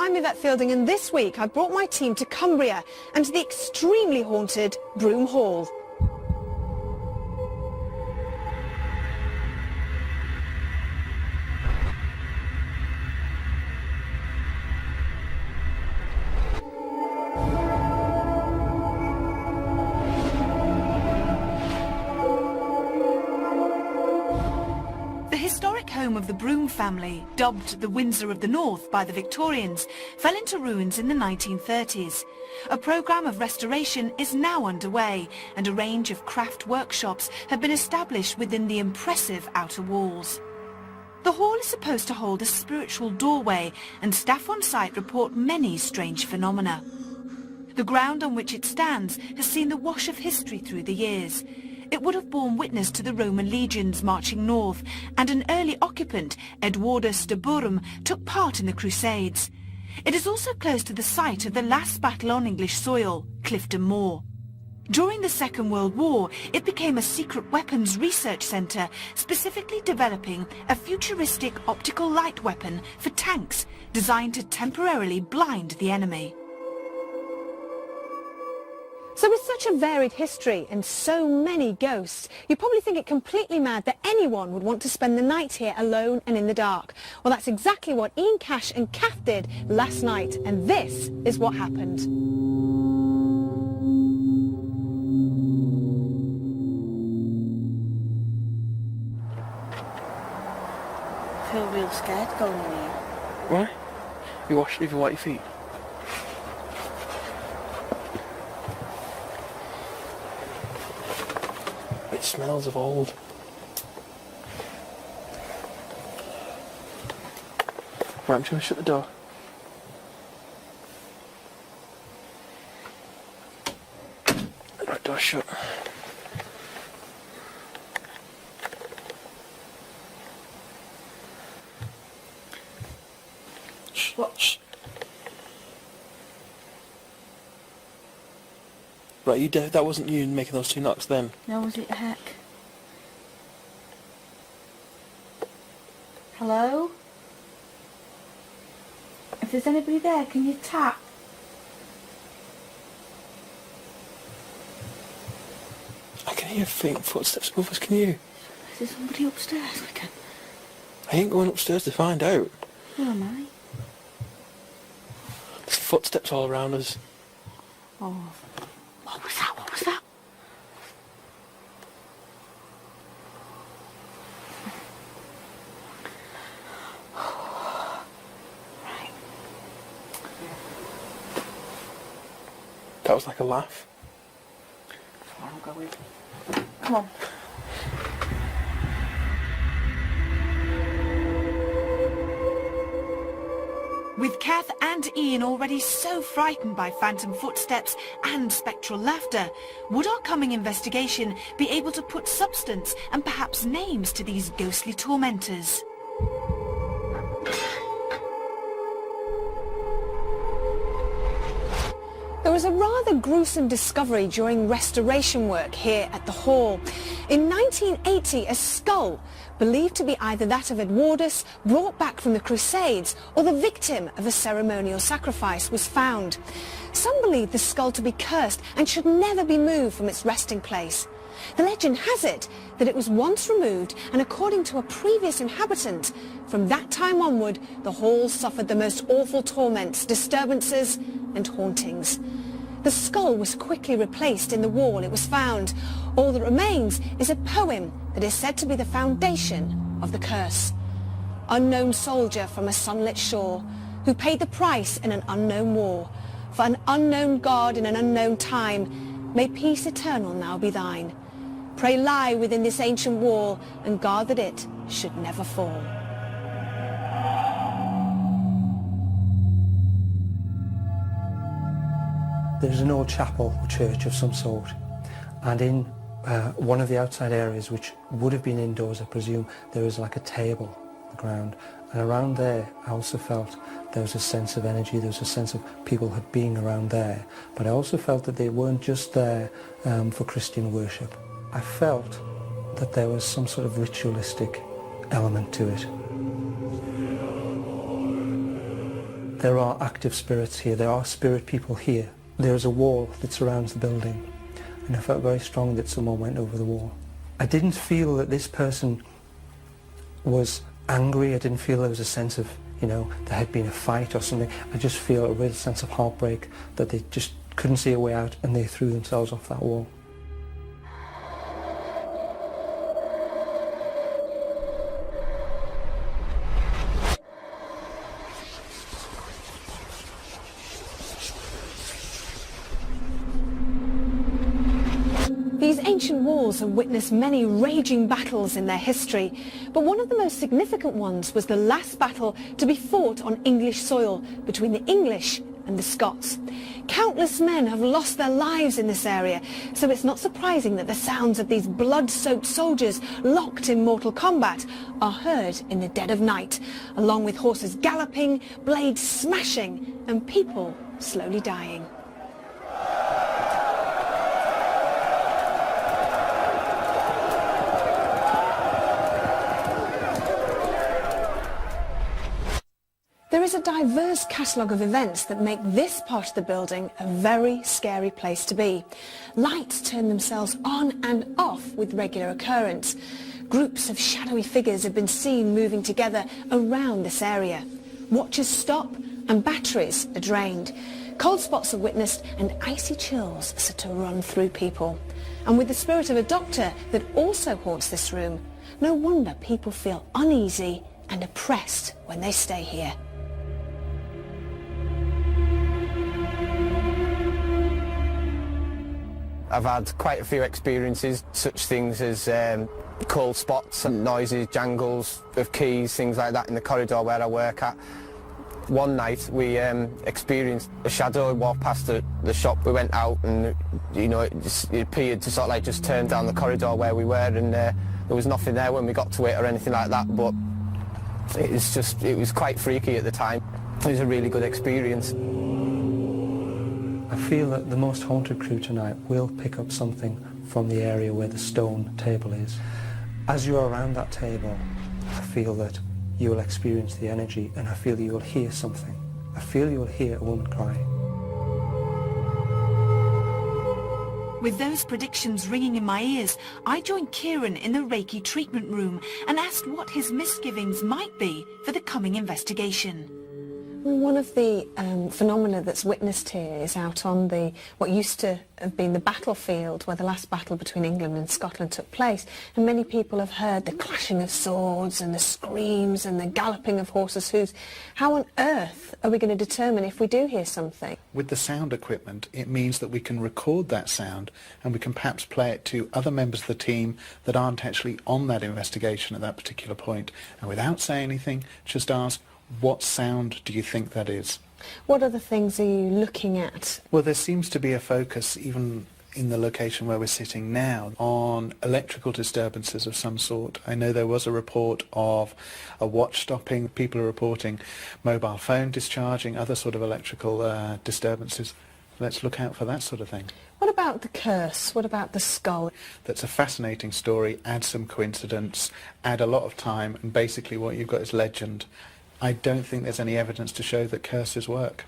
I'm Yvette Fielding, and this week I brought my team to Cumbria and to the extremely haunted Brougham Hall. The historic home of the Brougham family, dubbed the Windsor of the North by the Victorians, fell into ruins in the 1930s. A programme of restoration is now underway, and a range of craft workshops have been established within the impressive outer walls. The hall is supposed to hold a spiritual doorway, and staff on site report many strange phenomena. The ground on which it stands has seen the wash of history through the years. It would have borne witness to the Roman legions marching north, and an early occupant, Edwardus de Brougham, took part in the Crusades. It is also close to the site of the last battle on English soil, Clifton Moor. During the Second World War, it became a secret weapons research centre, specifically developing a futuristic optical light weapon for tanks, designed to temporarily blind the enemy. So with such a varied history and so many ghosts, you probably think it completely mad that anyone would want to spend the night here alone and in the dark. Well, that's exactly what Ian Cash and Kath did last night, and this is what happened. I feel real scared going in here. Why? You wash it if you wipe your feet. It smells of old. Right, I'm just going to shut the door. Right, door shut. Shh. What? Shh. Right, you that wasn't you making those two knocks then. No, was it heck? Hello? If there's anybody there, can you tap? I can hear faint footsteps above us, can you? Is there somebody upstairs? I ain't going upstairs to find out. Who am I? There's footsteps all around us. Oh. What was that? What was that? Right. That was like a laugh. I'll go with. Come on. With Kath and Ian already so frightened by phantom footsteps and spectral laughter, would our coming investigation be able to put substance and perhaps names to these ghostly tormentors? There was a rather gruesome discovery during restoration work here at the Hall. In 1980, a skull, believed to be either that of Edwardus, brought back from the Crusades, or the victim of a ceremonial sacrifice, was found. Some believe the skull to be cursed and should never be moved from its resting place. The legend has it that it was once removed, and according to a previous inhabitant, from that time onward, the hall suffered the most awful torments, disturbances and hauntings. The skull was quickly replaced in the wall it was found. All that remains is a poem that is said to be the foundation of the curse. Unknown soldier from a sunlit shore, who paid the price in an unknown war. For an unknown God in an unknown time, may peace eternal now be thine. Pray lie within this ancient wall, and guard that it should never fall. There's an old chapel or church of some sort, and in one of the outside areas, which would have been indoors, I presume, there was like a table on the ground, and around there I also felt there was a sense of energy, there was a sense of people being around there, but I also felt that they weren't just there for Christian worship. I felt that there was some sort of ritualistic element to it. there are active spirits here, there are spirit people here. There is a wall that surrounds the building, and I felt very strong that someone went over the wall. I didn't feel that this person was angry. I didn't feel there was a sense of, you know, there had been a fight or something. I just feel a real sense of heartbreak that they just couldn't see a way out and they threw themselves off that wall. These ancient walls have witnessed many raging battles in their history, but one of the most significant ones was the last battle to be fought on English soil between the English and the Scots. Countless men have lost their lives in this area, so it's not surprising that the sounds of these blood-soaked soldiers locked in mortal combat are heard in the dead of night, along with horses galloping, blades smashing, and people slowly dying. There is a diverse catalogue of events that make this part of the building a very scary place to be. Lights turn themselves on and off with regular occurrence. Groups of shadowy figures have been seen moving together around this area. Watches stop and batteries are drained. Cold spots are witnessed and icy chills are said to run through people. And with the spirit of a doctor that also haunts this room, no wonder people feel uneasy and oppressed when they stay here. I've had quite a few experiences, such things as cold spots and noises, jangles of keys, things like that in the corridor where I work at. One night we experienced a shadow walk past the shop. We went out and, you know, it appeared to sort of like just turn down the corridor where we were, and there was nothing there when we got to it or anything like that, but it was quite freaky at the time. It was a really good experience. I feel that the most haunted crew tonight will pick up something from the area where the stone table is. As you're around that table, I feel that you will experience the energy, and I feel you will hear something. I feel you will hear a woman cry. With those predictions ringing in my ears, I joined Kieran in the Reiki treatment room and asked what his misgivings might be for the coming investigation. One of the phenomena that's witnessed here is out on what used to have been the battlefield where the last battle between England and Scotland took place, and many people have heard the clashing of swords and the screams and the galloping of horses' hooves. How on earth are we going to determine if we do hear something? With the sound equipment, it means that we can record that sound and we can perhaps play it to other members of the team that aren't actually on that investigation at that particular point, and without saying anything, just ask, what sound do you think that is? What other things are you looking at? Well, there seems to be a focus, even in the location where we're sitting now, on electrical disturbances of some sort. I know there was a report of a watch stopping. People are reporting mobile phone discharging, other sort of electrical disturbances. Let's look out for that sort of thing. What about the curse? What about the skull? That's a fascinating story. Add some coincidence, add a lot of time, and basically what you've got is legend. I don't think there's any evidence to show that curses work.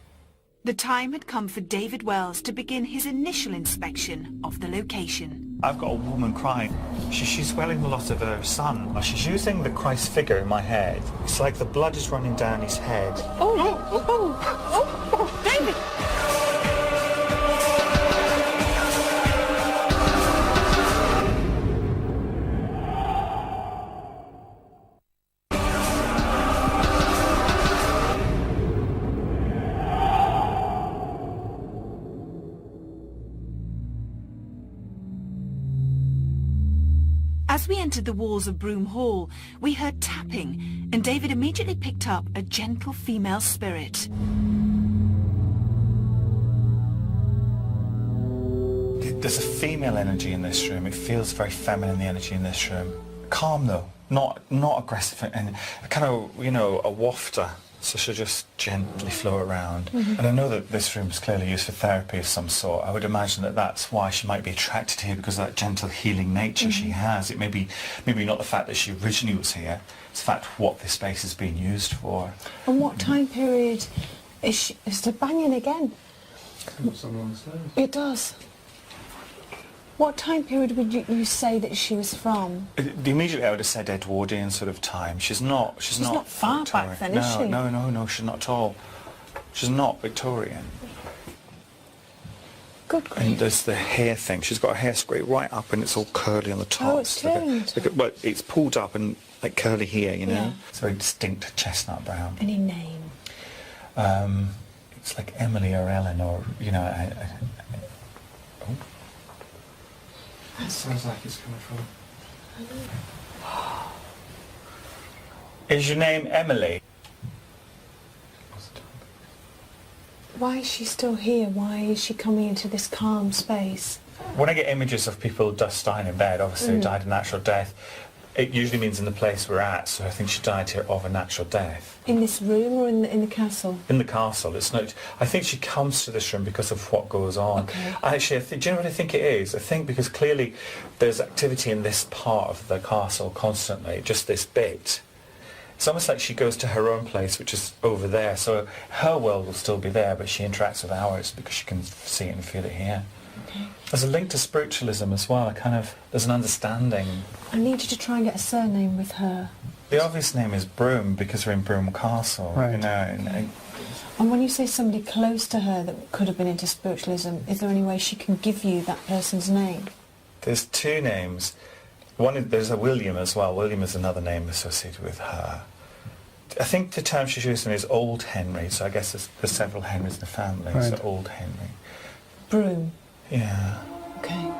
The time had come for David Wells to begin his initial inspection of the location. I've got a woman crying. She's swelling a lot of her son. She's using the Christ figure in my head. It's like the blood is running down his head. Oh, David! As we entered the walls of Brougham Hall, we heard tapping, and David immediately picked up a gentle female spirit. There's a female energy in this room. It feels very feminine, the energy in this room. Calm though, not aggressive, and kind of, you know, a wafter. So she'll just gently flow around. And I know that this room is clearly used for therapy of some sort. I would imagine that that's why she might be attracted here, because of that gentle healing nature she has. It may be maybe not the fact that she originally was here, it's the fact what this space has been used for. And what time period It's the banging again. Someone on the stairs. It does. What time period would you say that she was from? Immediately I would have said Edwardian sort of time. She's not far back then, is she? No, she's not at all. She's not Victorian. Good grief. And there's the hair thing. She's got her hair straight right up and it's all curly on the top. Oh, it's turned. Well, it's pulled up and like curly here, you know. Yeah. It's very distinct chestnut brown. Any name? It's like Emily or Ellen or, you know, oh. That sounds like it's coming from... Is your name Emily? Why is she still here? Why is she coming into this calm space? When I get images of people just dying in bed, obviously who died a natural death, it usually means in the place we're at, so I think she died here of a natural death. In this room or in the castle? In the castle. It's not. I think she comes to this room because of what goes on. Okay. Actually, do you know what I think it is? I think because clearly there's activity in this part of the castle constantly, just this bit. It's almost like she goes to her own place, which is over there, so her world will still be there, but she interacts with ours because she can see it and feel it here. Okay. There's a link to spiritualism as well. There's an understanding. I need you to try and get a surname with her. The obvious name is Brougham because we're in Brougham Castle. Right. You know, and And when you say somebody close to her that could have been into spiritualism, is there any way she can give you that person's name? there's two names. There's a William as well. William is another name associated with her. I think the term she's using is Old Henry, so I guess there's several Henrys in the family, Right. so Old Henry. Broom. Yeah. Okay.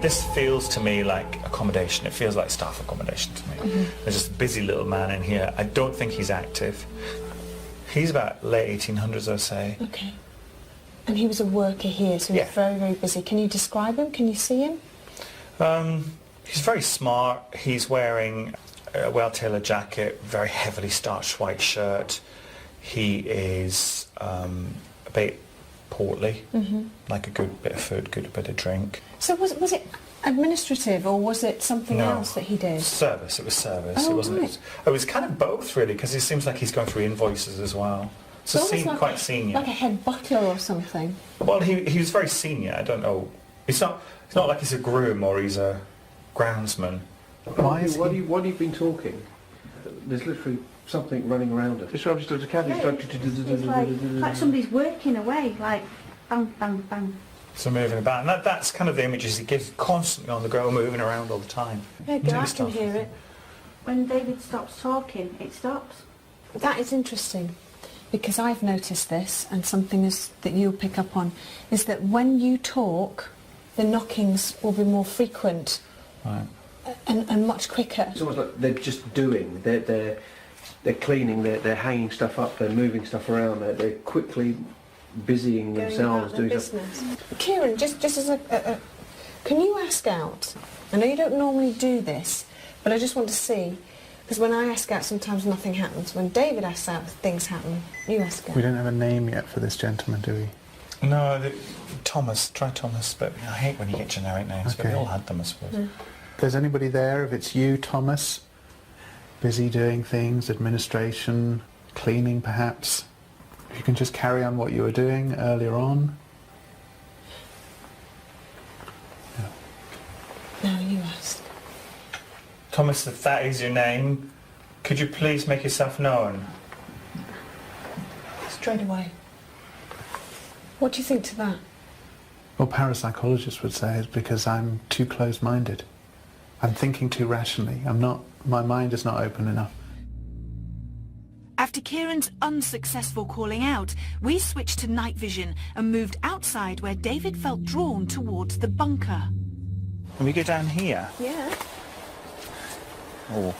This feels to me like accommodation. It feels like staff accommodation to me. Mm-hmm. There's just a busy little man in here. I don't think he's active. He's about late 1800s, I'd say. Okay. And he was a worker here, so he's Yeah. very, very busy. Can you describe him? Can you see him? He's very smart. He's wearing a well-tailored jacket, very heavily starched white shirt. He is a bit portly, like a good bit of food, good bit of drink. So was it administrative or was it something No. else that he did? Service. It was service. Oh, it wasn't. right. It was kind of both, really, because it seems like he's going through invoices as well. So almost like quite senior. Like a head butler or something. Well, he was very senior. I don't know. It's not like he's a groom or he's a groundsman. Why is What he... have you been talking? There's literally something running around it. It's just a cat. It's like somebody's working away, like bang, bang, bang. So moving about, and that's kind of the images he gives, constantly on the go, moving around all the time. Yeah, Doing I can stuff. hear it. When David stops talking, it stops. That is interesting because I've noticed this, and something that you'll pick up on, is that when you talk, the knockings will be more frequent Right. and much quicker. It's almost like they're just doing. They're cleaning. They're hanging stuff up. They're moving stuff around. They're quickly busying themselves doing stuff. Kieran, just as can you ask out? I know you don't normally do this, but I just want to see, because when I ask out, sometimes nothing happens. When David asks out, things happen. You ask out. We don't have a name yet for this gentleman, do we? No, Thomas. Try Thomas, but I hate when you get generic names, but Okay. we all had them, I suppose. Mm. If there's anybody there, if it's you, Thomas, busy doing things, administration, cleaning perhaps, if you can just carry on what you were doing earlier on. No, you ask. Thomas, if that is your name, could you please make yourself known? Straight away. What do you think to that? Well, parapsychologists would say it's because I'm too close-minded. I'm thinking too rationally. My mind is not open enough. After Kieran's unsuccessful calling out, we switched to night vision and moved outside where David felt drawn towards the bunker. Can we go down here? Yeah. Oh,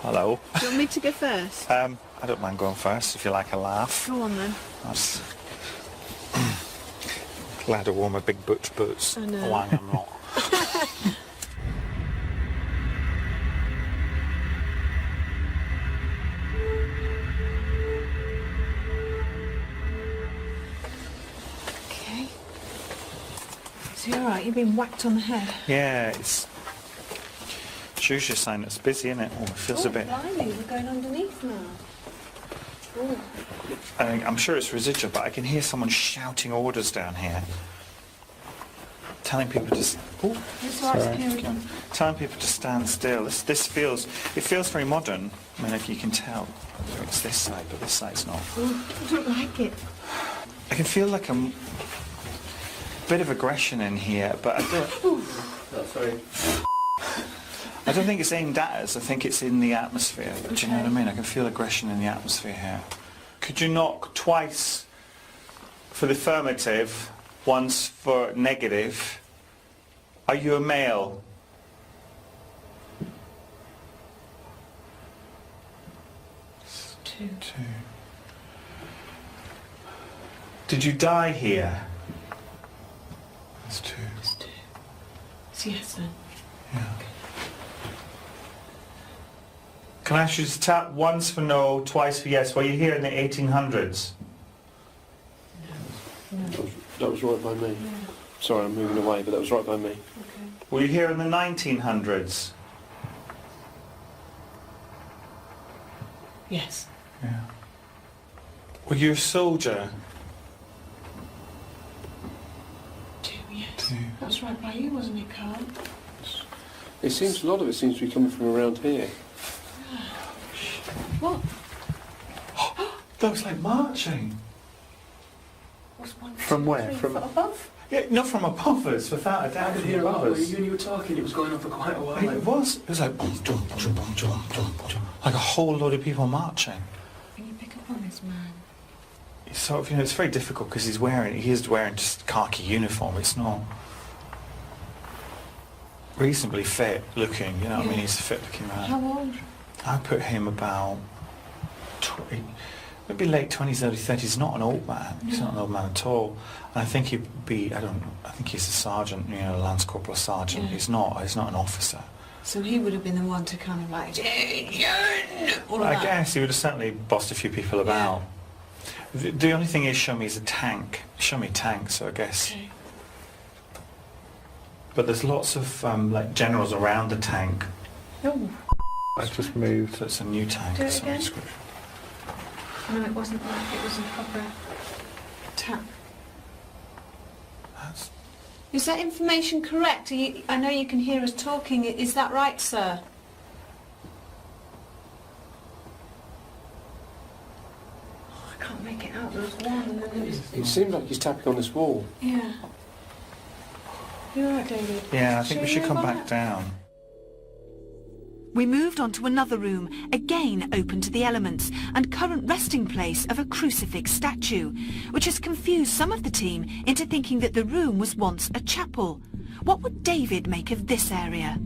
hello. Do you want me to go first? I don't mind going first if you like a laugh. Go on then. That's glad I wore my big butch boots. I know. Oh, I'm not. Okay. Is he alright? You've been whacked on the head. Yeah, it's usually a sign it's busy, isn't it? Oh, it feels a bit... Blimey, we're going underneath now. Ooh. I'm sure it's residual, but I can hear someone shouting orders down here. Telling people to... Oh, telling people to stand still. This feels... It feels very modern. I mean, if you can tell. It's this side, but this side's not. Ooh, I don't like it. I can feel like a bit of aggression in here, but I don't... I don't think it's aimed at us. I think it's in the atmosphere. Do you know what I mean? I can feel aggression in the atmosphere here. Could you knock twice for the affirmative, once for negative? Are you a male? Two. Did you die here? That's two. It's two. It's yes then. Yeah. Can I ask you to tap once for no, twice for yes? Were you here in the 1800s? No. That was right by me. Yeah. Sorry, I'm moving away, but that was right by me. Okay. Were you here in the 1900s? Yes. Yeah. Were you a soldier? Two, yes. Two. That's right by you, wasn't it, Carl? It seems, a lot of it seems to be coming from around here. What? That was like marching. Was one, From two, where? three, From- four above? Yeah, not from above us, without a doubt. I could from hear above us. you were talking, it was going on for quite a while. It was like boom, boom, boom, boom, boom, boom, boom, like a whole load of people marching. Can you pick up on this man? It's sort of, it's very difficult because he is wearing just khaki uniform. It's not reasonably fit looking, you know what I mean? He's a fit looking man. How old? I put him about maybe late 20s, early 30s. He's not an old man. He's not an old man at all. And I think he'd be, I think he's a sergeant, a Lance Corporal sergeant. Yeah. He's not an officer. So he would have been the one to kind of like, all of I that. guess he would have certainly bossed a few people about. The only thing is, show me is a tank. Show me tanks, so I guess. Okay. But there's lots of like generals around the tank. Oh, I just moved. So it's a new tank. Do it of some again. description. no, it wasn't like it was a proper tap. That's, Is that information correct? I know you can hear us talking. Is that right, sir? Oh, I can't make it out. There was one and then there was... It seems like he's tapping on this wall. Yeah. You all right, David? yeah, I think we should move come on back that? down. We moved on to another room, again open to the elements, and current resting place of a crucifix statue, which has confused some of the team into thinking that the room was once a chapel. What would David make of this area?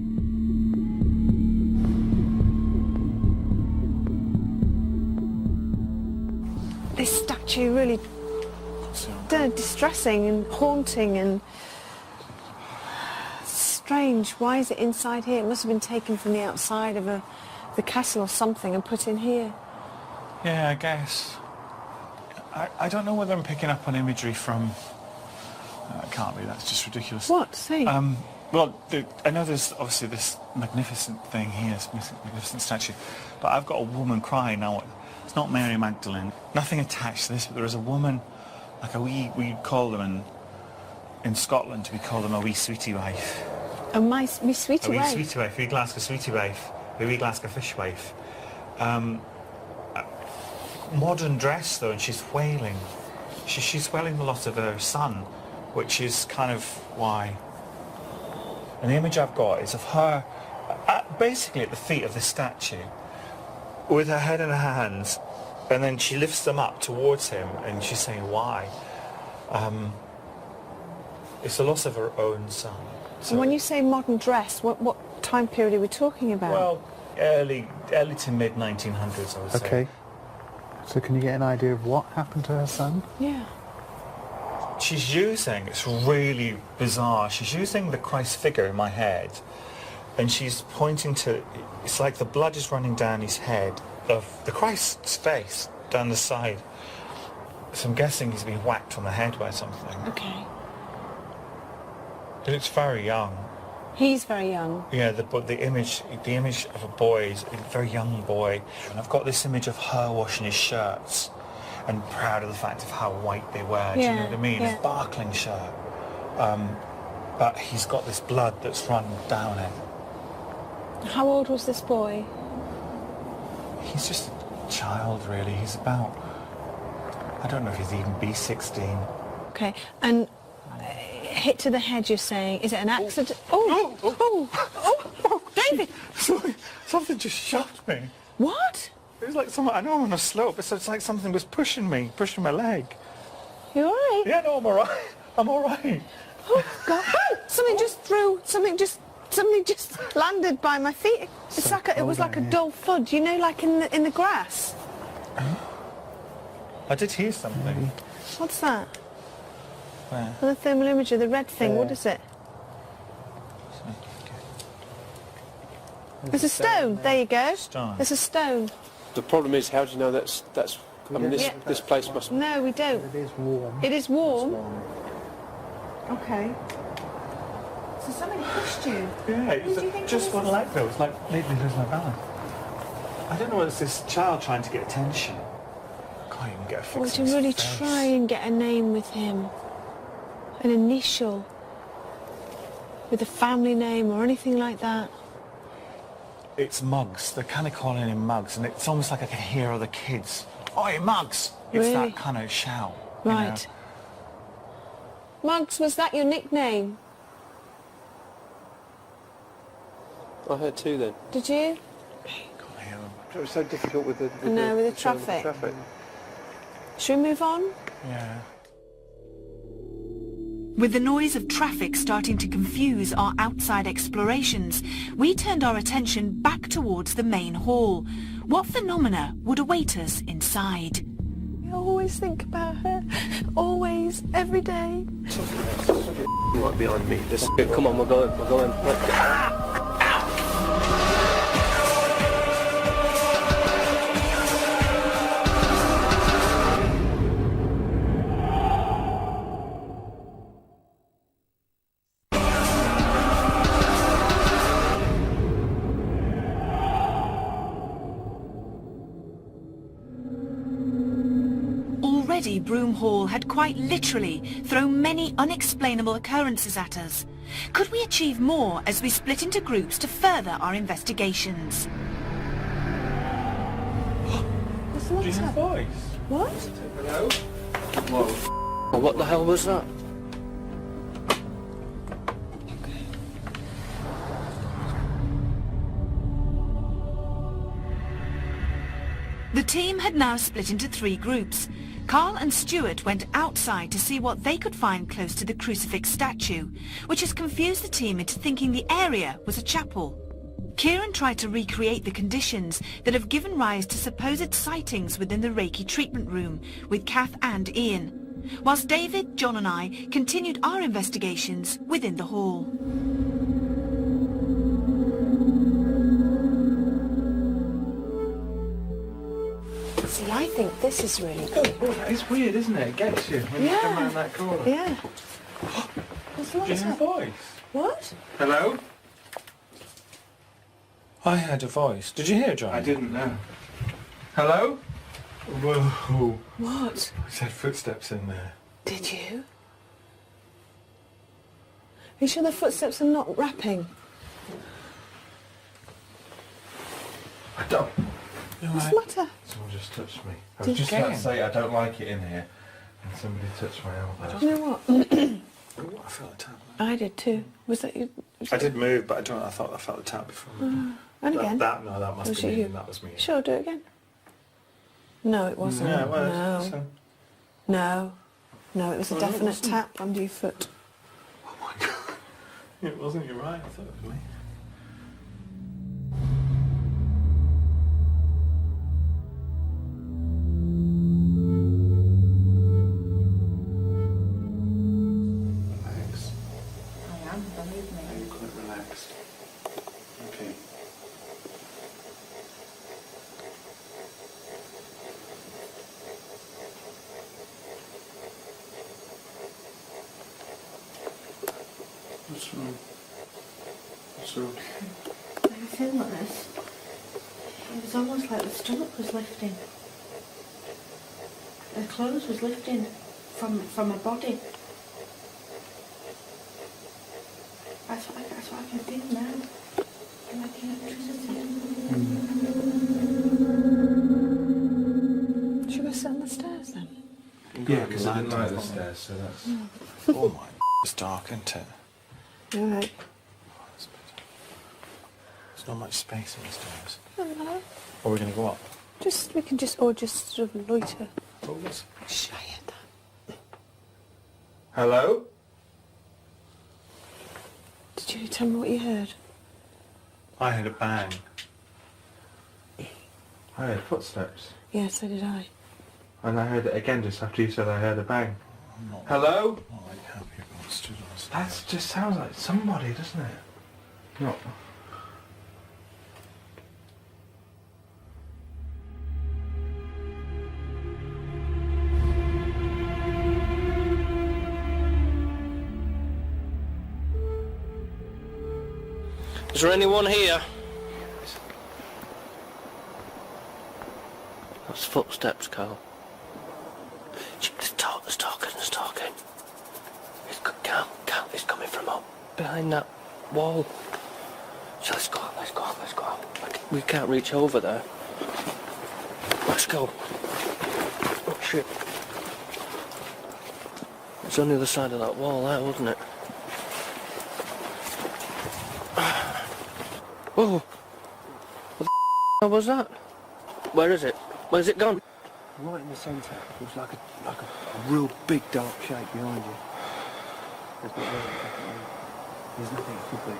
This statue really distressing and haunting and strange. Why is it inside here? It must have been taken from the outside of the castle or something and put in here. Yeah, I guess. I don't know whether I'm picking up on imagery from... it can't be, that's just ridiculous. What? Say. Well, I know there's obviously this magnificent thing here, this magnificent statue, but I've got a woman crying now. It's not Mary Magdalene. Nothing attached to this, but there is a woman, like we call them in Scotland, we call them a wee sweetie wife. Oh, my sweetie A wee wife. sweetie wife, a wee Glasgow sweetie wife, a wee Glasgow fish wife. Modern dress though, and she's wailing. She's wailing the loss of her son, which is kind of why. And the image I've got is of her basically at the feet of the statue, with her head in her hands, and then she lifts them up towards him, and she's saying why. It's the loss of her own son. So, And when you say modern dress, what time period are we talking about? well, early to mid 1900s, I would say. Okay. So can you get an idea of what happened to her son? Yeah. She's using, it's really bizarre, she's using the Christ figure in my head, and she's pointing to, it's like the blood is running down his head of the Christ's face down the side. So I'm guessing he's been whacked on the head by something. Okay. He looks very young. He's very young. Yeah, but the image of a boy is a very young boy. And I've got this image of her washing his shirts and proud of the fact of how white they were. Do you know what I mean? Yeah. A sparkling shirt. But he's got this blood that's run down him. How old was this boy? He's just a child, really. He's about, I don't know if he's even be 16. Okay, and hit to the head, you're saying. Is it an accident? Oh, David! Sorry, something just shocked me. What? It was like someone, I know I'm on a slope, so it's like something was pushing my leg. You all right? Yeah, no, I'm all right. I'm all right. Oh, God. Something just landed by my feet. It's like it was like a dull thud, you know, like in the grass. I did hear something. What's that? Where? The thermal imager, the red thing, what is it? There's a stone. There you go. Stone. There's a stone. The problem is, how do you know that's... I mean, this place must... No, we don't. It is warm. It is warm. Okay. So somebody pushed you. Yeah, it Who do you think just it one is? leg though. It's like made me lose my balance. I don't know whether it's this child trying to get attention. Can't even get a fix Or on to his really face. try and get a name with him. An initial. With a family name or anything like that. It's Muggs. They're kind of calling him Muggs, and it's almost like I can hear other kids. Oi, Muggs! It's Really? that kind of shout. you know. Right. Muggs, was that your nickname? I heard two then. Did you? Can't hear him. It was so difficult with the... I know, with the traffic. Should we move on? Yeah. With the noise of traffic starting to confuse our outside explorations, we turned our attention back towards the main hall. What phenomena would await us inside? I always think about her. Always, every day. Right behind me. Come on, we're going. Already Brougham Hall had quite literally thrown many unexplainable occurrences at us. Could we achieve more as we split into groups to further our investigations? What's the Do you hear a matter? voice? What? Hello? Whoa. What the hell was that? The team had now split into 3 groups. Carl and Stuart went outside to see what they could find close to the crucifix statue, which has confused the team into thinking the area was a chapel. Kieran tried to recreate the conditions that have given rise to supposed sightings within the Reiki treatment room with Kath and Ian, whilst David, John and I continued our investigations within the hall. See, I think this is really good. It's weird, isn't it? It gets you when you come around that corner. Yeah. What's the Do you hear a matter? voice? What? Hello? I heard a voice. Did you hear it, John? I didn't know. Hello? Whoa. What? I said footsteps in there. Did you? Are you sure the footsteps are not rapping? I don't. What's the matter? Someone just touched me. I Did was just you? about to say I don't like it in here, and somebody touched my elbow. You know what? Oh, I felt the tap. I did too. Was that you? I did move, but I don't. I thought I felt the tap before. And again? That must Was be it me. you? That was me. Sure, do it again. No, it wasn't. Yeah, it was. No. So- No. No, it was a definite tap under your foot. Oh my god. It wasn't. You're right. I thought it was me. Relax. I am, believe me. Are you quite relaxed? Okay. What's wrong? What's wrong? I can feel like this. It was almost like the stomach was lifting. The clothes was lifting from my body. That's what I can feel now. Like electricity. Should we sit on the stairs then? Yeah, because I didn't like the stairs, so that's... Oh my, it's dark, isn't it? All right. There's not much space in the stairs. Hello. Are we going to go up? We can just sort of loiter. Oh, what's... Shh, I heard that. Hello? Did you tell me what you heard? I heard a bang. I heard footsteps. Yeah, so did I. And I heard it again just after you said I heard a bang. Hello? I'm not like happy about stood on the That stairs. just sounds like somebody, doesn't it? Not... Is there anyone here? That's footsteps, Carl. There's talking. It's coming from up behind that wall. So let's go. We can't reach over there. Let's go. Oh shit. It's on the other side of that wall there, wasn't it? Whoa! What the hell was that? Where is it? Where's it gone? Right in the centre. It was like a real big dark shape behind you. There's nothing it could be.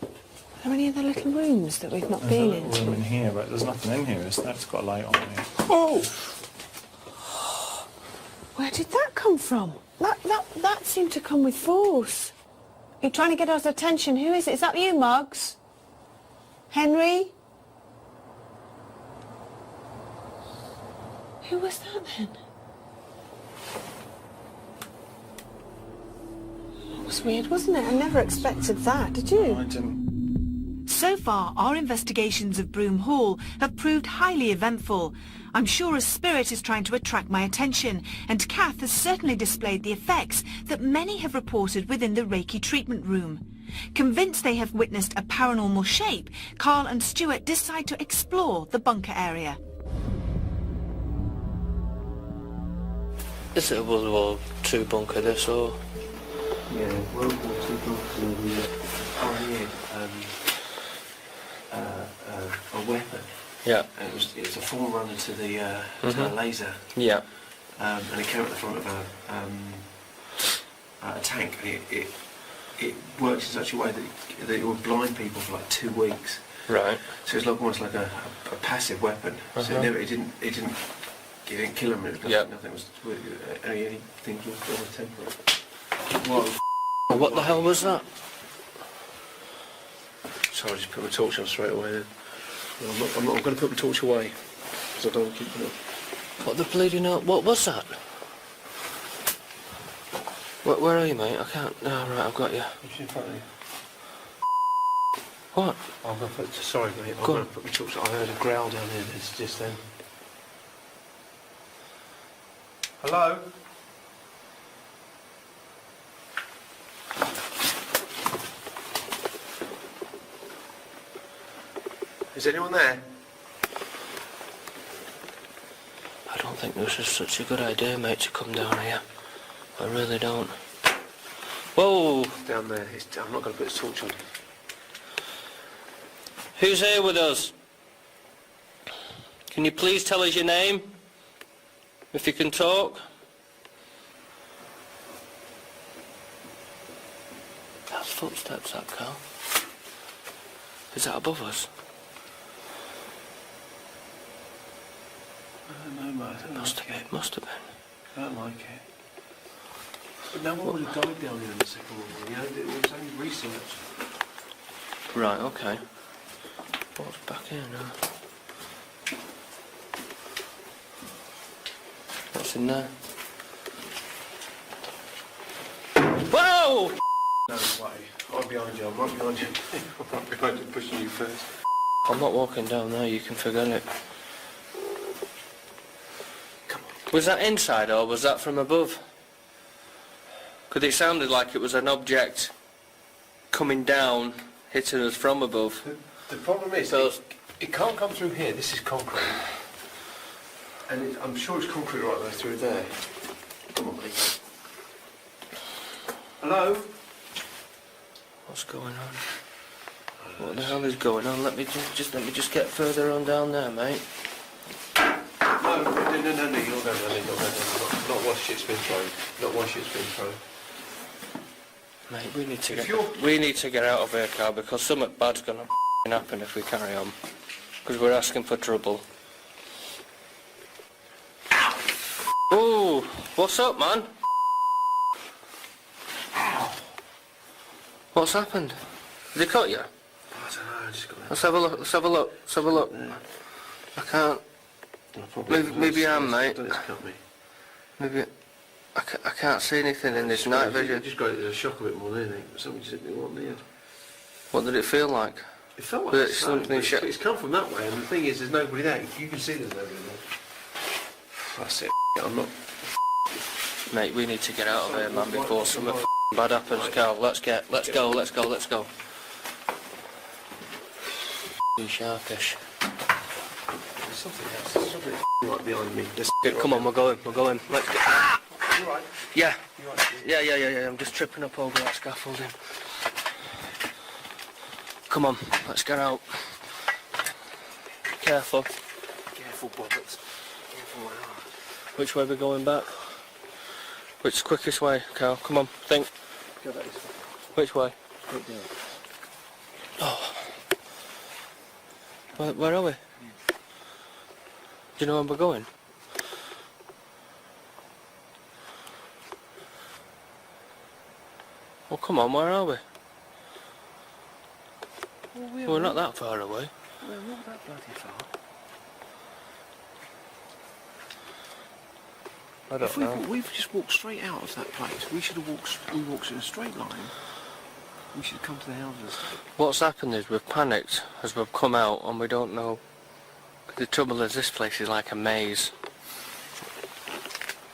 Are there any other little rooms that we've not There's a been little into? room in here, but there's nothing in here. That's got a light on here. Oh! Where did that come from? That seemed to come with force. You're trying to get us attention. Who is it? Is that you, Muggs? Henry? Who was that then? It was weird, wasn't it? I never expected that, did you? I didn't. So far, our investigations of Brougham Hall have proved highly eventful. I'm sure a spirit is trying to attract my attention, and Kath has certainly displayed the effects that many have reported within the Reiki treatment room. Convinced they have witnessed a paranormal shape, Carl and Stuart decide to explore the bunker area. Is it a World War II bunker, this, or...? Yeah, World War II bunkers and pioneered a weapon. Yeah. And it was a forerunner to the laser. Yeah. And it came at the front of a tank, and it worked in such a way that it would blind people for like 2 weeks. Right. So it's like almost like a passive weapon. So it didn't kill them. It was nothing was anything was temporary. What the hell was that? Sorry, I just put my torch on straight away then. I'm not going to put my torch away because I don't want to keep it up. What the bleeding hell? What was that? Where are you, mate? I can't... Oh, right, I've got you. It's in front of you. What? I'm going to put... Sorry, mate. I'm Go going on. to put my torch... I heard a growl down here just then. Hello? Is anyone there? I don't think this is such a good idea, mate, to come down here. I really don't. Whoa! Down there. I'm not going to put the torch on. Who's here with us? Can you please tell us your name? If you can talk. That's footsteps, that car. Is that above us? I don't know, mate. I don't Must like have it. been, must have been. I don't like it. But no one would have died down here in the Second World War. You know, it was only research. Right, okay. What's back here now? What's in there? Whoa! No way. I'm behind you. I'm right behind you. I'm right behind you, pushing you first. I'm not walking down there, you can forget it. Come on. Was that inside or was that from above? Because it sounded like it was an object coming down, hitting us from above. The problem is, So- it can't come through here. This is concrete. And I'm sure it's concrete right there through there. Come on, mate. Hello? What's going on? What the hell is going on? Let me just get further on down there, mate. No, you're not going down there. Not once shit's been thrown. Not once shit's been thrown. Mate, we need to If get you're- we need to get out of here, Carl, because something bad's gonna happen if we carry on. Because we're asking for trouble. Ooh, what's up, man? What's happened? Did they cut you? I don't know, I just got Let's have a look. Let's have a look. Let's have a look. I can't. Maybe I am, mate. Don't cut me. Maybe I can't see anything in this night I vision. just got it as a shock a bit more than anything. Something just hit me right in the head. What did it feel like? It felt like But a it's stone, something but shit. it's come from that way, and the thing is, there's nobody there. You can see there's nobody there. That's it. I'm not. Mate, we need to get out of here, man, before something bad happens, Carl. Let's go. You sharpish. There's something else. There's something right behind me. Come on, we're going. Let's go. You alright? Yeah. Yeah. I'm just tripping up over that scaffolding. Come on, let's get out. Careful. Careful, Bobbits. Careful, my heart. Which way are we going back? Which quickest way, Carl? Come on, think. Go back this way. Which way? Straight down. Oh. Where are we? Do you know where we're going? Well, come on, where are we? Well, We're not that far away. We're not that bloody far. I don't know. We've just walked straight out of that place. We should have walked in a straight line. We should come to the houses. What's happened is we've panicked as we've come out and we don't know. The trouble is this place is like a maze.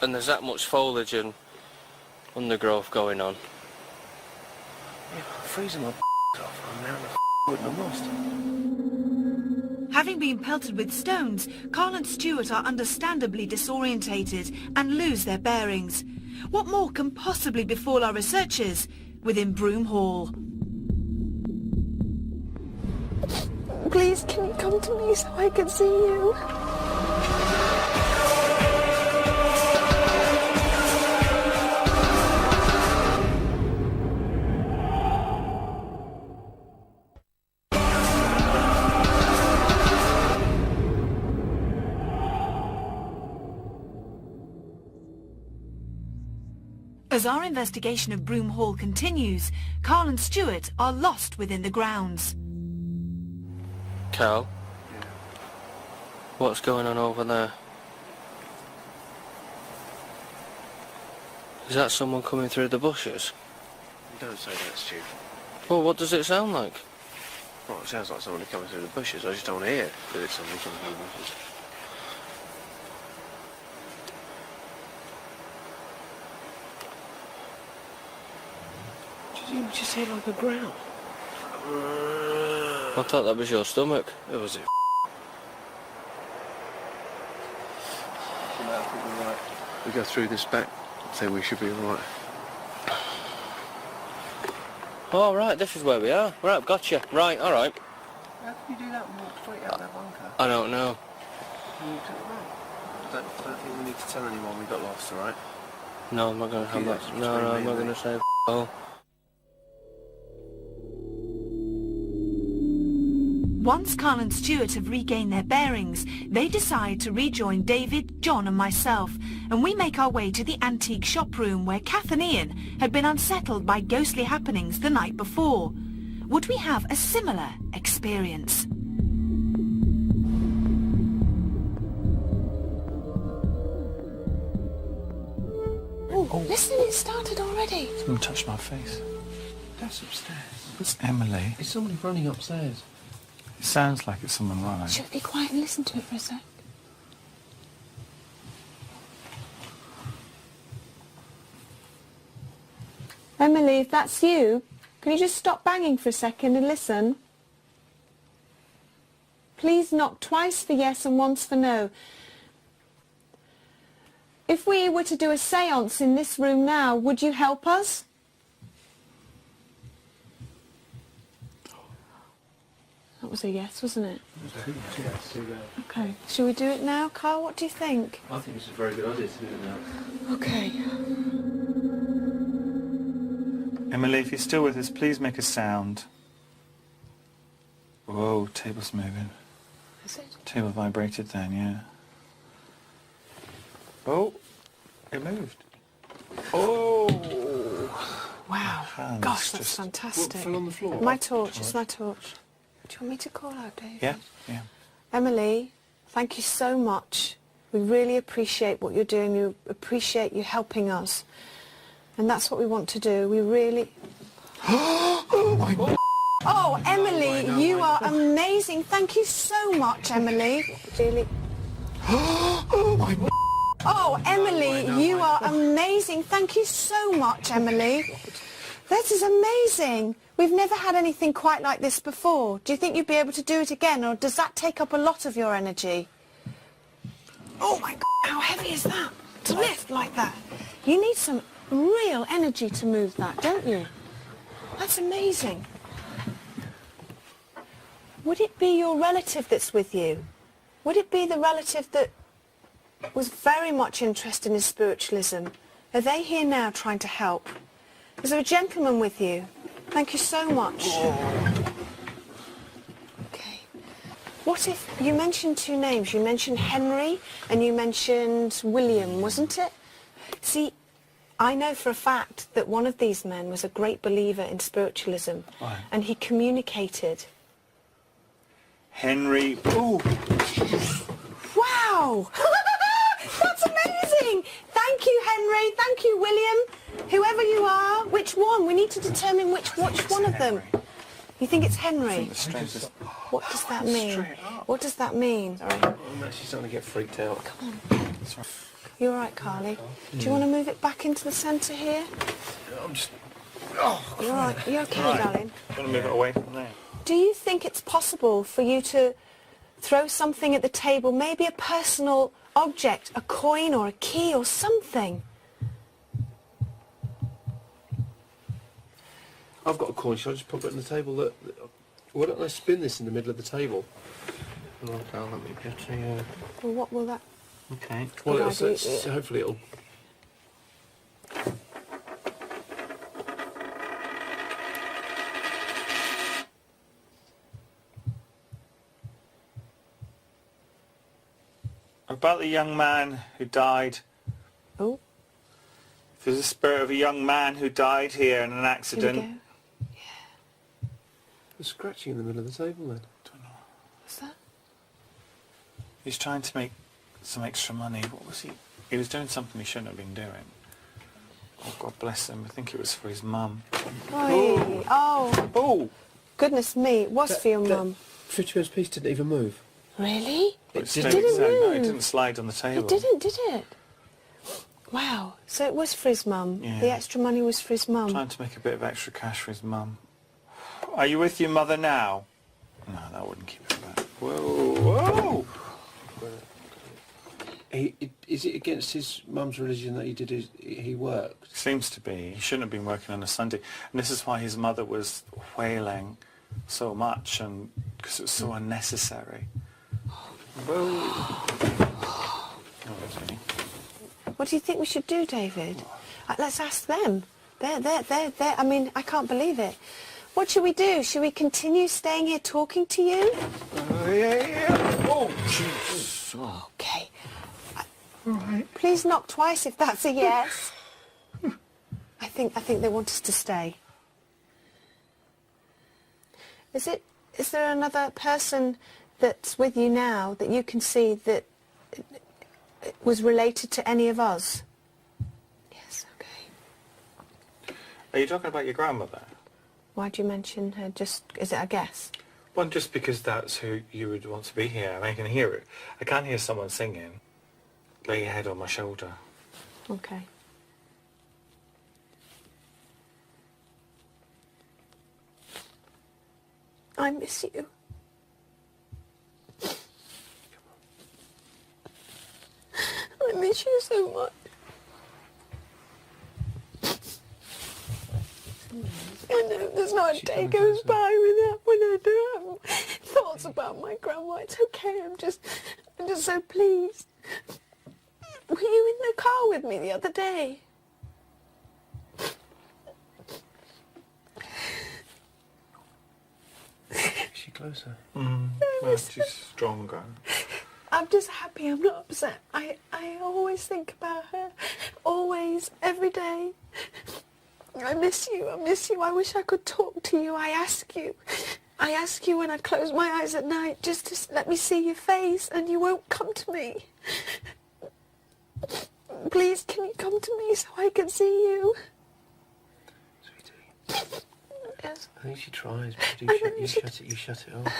And there's that much foliage and undergrowth going on. Yeah, I'm freezing my off. I'm now in the wood and I'm lost. Having been pelted with stones, Carl and Stuart are understandably disorientated and lose their bearings. What more can possibly befall our researchers within Brougham Hall? Please, can you come to me so I can see you? As our investigation of Brougham Hall continues, Carl and Stuart are lost within the grounds. Carl? Yeah. What's going on over there? Is that someone coming through the bushes? Don't say that, Stu. Well, what does it sound like? Well, it sounds like someone coming through the bushes. I just don't want to hear that it's someone coming through the bushes. You just hear like a growl. I thought that was your stomach. Who was it? We go through this back thing, we should be alright. Oh, right, this is where we are. Right, gotcha. Right, alright. How can you do that and walk straight out that bunker? I don't know. You took the right. I don't think we need to tell anyone we got lost, alright? No, I'm not going to have Yeah, that. it's No, between I'm me not and going to say oh. Once Carl and Stuart have regained their bearings, they decide to rejoin David, John and myself, and we make our way to the antique shop room where Kath and Ian had been unsettled by ghostly happenings the night before. Would we have a similar experience? Oh, Listen, it started already. Someone touched my face. That's upstairs. It's Emily. It's somebody running upstairs. It sounds like it's someone running. Should we be quiet and listen to it for a sec? Emily, if that's you, can you just stop banging for a second and listen? Please knock twice for yes and once for no. If we were to do a séance in this room now, would you help us? That was a yes, wasn't it? Yes. Okay. Shall we do it now, Carl? What do you think? I think it's a very good idea to do it now. Okay. Emily, if you're still with us, please make a sound. Whoa, table's moving. Is it? Table vibrated then, yeah. Oh, it moved. Oh! Wow. Hands Gosh, that's just- fantastic. What fell on the floor? My torch, it's my torch. Do you want me to call out, David? Yeah, yeah. Emily, thank you so much. We really appreciate what you're doing. We appreciate you helping us. And that's what we want to do. We really... Oh my God! Oh, Emily, you are amazing. Thank you so much, Emily. Really. Oh my God! Oh, Emily, you are amazing. Thank you so much, Emily. This is amazing. We've never had anything quite like this before. Do you think you'd be able to do it again, or does that take up a lot of your energy? Oh my God, how heavy is that? To lift like that? You need some real energy to move that, don't you? That's amazing. Would it be your relative that's with you? Would it be the relative that was very much interested in spiritualism? Are they here now trying to help? Is there a gentleman with you? Thank you so much. Okay. What if you mentioned two names? You mentioned Henry and you mentioned William, wasn't it? See, I know for a fact that one of these men was a great believer in spiritualism. Right. And he communicated. Henry. Oh! Wow! That's amazing! Thank you, Henry. Thank you, William. Whoever you are, which one? We need to determine which one of them. You think it's Henry? What does that mean? What does that mean? Sorry. I'm actually starting to get freaked out. Come on. You all right, Carly? Do you want to move it back into the centre here? I'm just... You all right? You okay, darling? Do you want to move it away from there? Do you think it's possible for you to throw something at the table, maybe a personal object, a coin or a key or something? I've got a coin. Shall I just pop it on the table? Why don't I spin this in the middle of the table? Okay, let me get a... Well, what will that... Okay. Well, idea. hopefully it'll... About the young man who died. Oh. There's a spirit of a young man who died here in an Here we accident. go. Yeah. There's scratching in the middle of the table then. Don't know. What's that? He's trying to make some extra money. What was he? He was doing something he shouldn't have been doing. Oh, God bless him. I think it was for his mum. Oh. Oh. Oh! Goodness me. It was for your mum. 50pence piece didn't even move. Really? It didn't No, it move. didn't slide on the table. It didn't, did it? Wow. So it was for his mum. Yeah. The extra money was for his mum. Trying to make a bit of extra cash for his mum. Are you with your mother now? No, that wouldn't keep it back. Whoa! Whoa! Is it against his mum's religion that he worked? Seems to be. He shouldn't have been working on a Sunday. And this is why his mother was wailing so much, and because it was so unnecessary. Whoa! Oh, that's me. What do you think we should do, David? Let's ask them. They're. I mean, I can't believe it. What should we do? Should we continue staying here talking to you? Yeah. Oh, Jesus. Okay. Right. Please knock twice if that's a yes. I think they want us to stay. Is there another person that's with you now that you can see that was related to any of us? Yes, okay. Are you talking about your grandmother? Why'd you mention her? Just, is it a guess? Well, just because that's who you would want to be here, and I can hear it. I can hear someone singing. Lay your head on my shoulder. Okay. I miss you. I miss you so much. I know there's not a day goes by without when I do have thoughts about my grandma. It's okay. I'm just so pleased. Were you in the car with me the other day? Is she closer? Well, she's stronger. I'm just happy. I'm not upset. I always think about her. Always. Every day. I miss you. I miss you. I wish I could talk to you. I ask you when I close my eyes at night just to let me see your face, and you won't come to me. Please, can you come to me so I can see you? Sweetie. Yes. I think she tries, but you shut it off.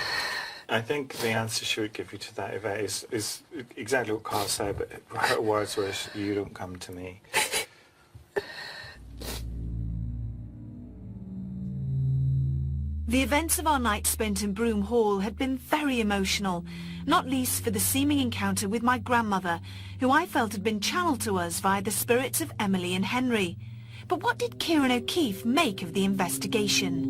I think the answer she would give you to that, Yvette, is exactly what Carl said, but her words were, you don't come to me. The events of our night spent in Brougham Hall had been very emotional, not least for the seeming encounter with my grandmother, who I felt had been channeled to us via the spirits of Emily and Henry. But what did Kieran O'Keefe make of the investigation?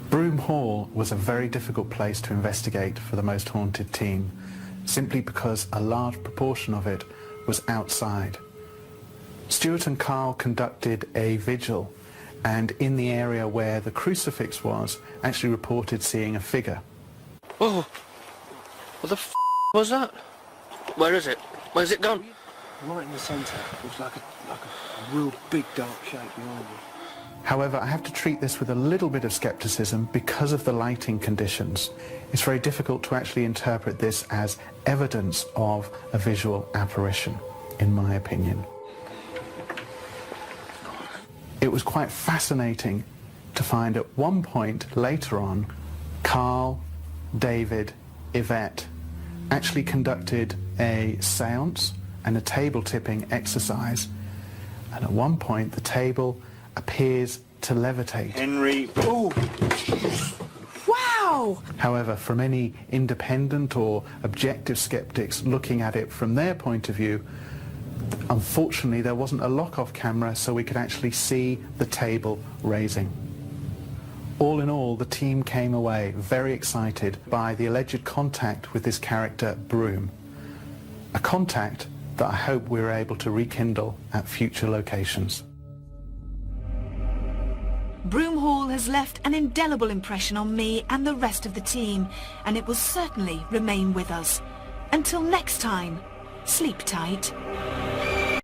Brougham Hall was a very difficult place to investigate for the Most Haunted team, simply because a large proportion of it was outside. Stuart and Carl conducted a vigil, and in the area where the crucifix was, actually reported seeing a figure. Whoa! What the f*** was that? Where is it? Where's it gone? Right in the centre. It was like a real big dark shape behind you. However, I have to treat this with a little bit of scepticism because of the lighting conditions. It's very difficult to actually interpret this as evidence of a visual apparition, in my opinion. It was quite fascinating to find at one point later on, Carl, David, Yvette actually conducted a séance and a table tipping exercise, and at one point the table appears to levitate. Henry... Wow! However, from any independent or objective skeptics looking at it from their point of view, unfortunately there wasn't a lock-off camera so we could actually see the table raising. All in all, the team came away very excited by the alleged contact with this character, Brougham. A contact that I hope we're able to rekindle at future locations. Brougham Hall has left an indelible impression on me and the rest of the team, and it will certainly remain with us. Until next time, sleep tight.